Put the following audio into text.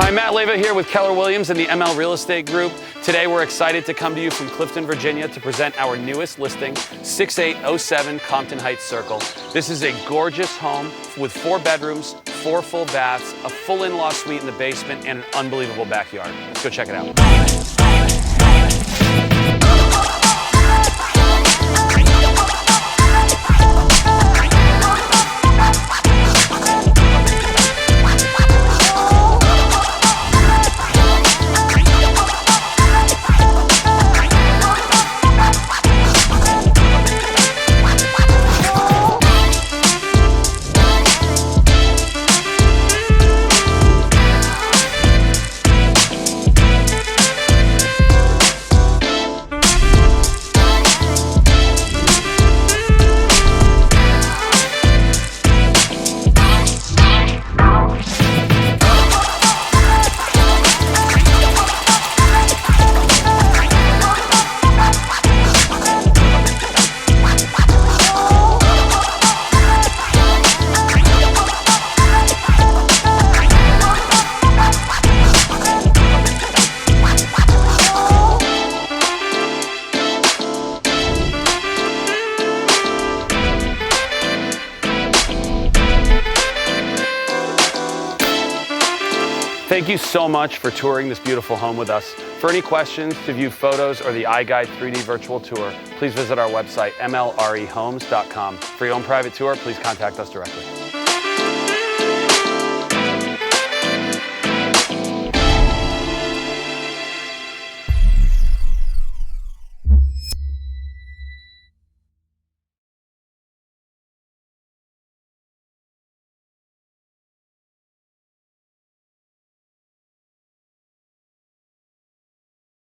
Hi, Matt Leva here with Keller Williams and the ML Real Estate Group. Today we're excited to come to you from Clifton, Virginia to present our newest listing, 6807 Compton Heights Circle. This is a gorgeous home with 4 bedrooms, 4 full baths, a full in-law suite in the basement, and an unbelievable backyard. Let's go check it out. Thank you so much for touring this beautiful home with us. For any questions, to view photos or the iGuide 3D virtual tour, please visit our website, mlrehomes.com. For your own private tour, please contact us directly.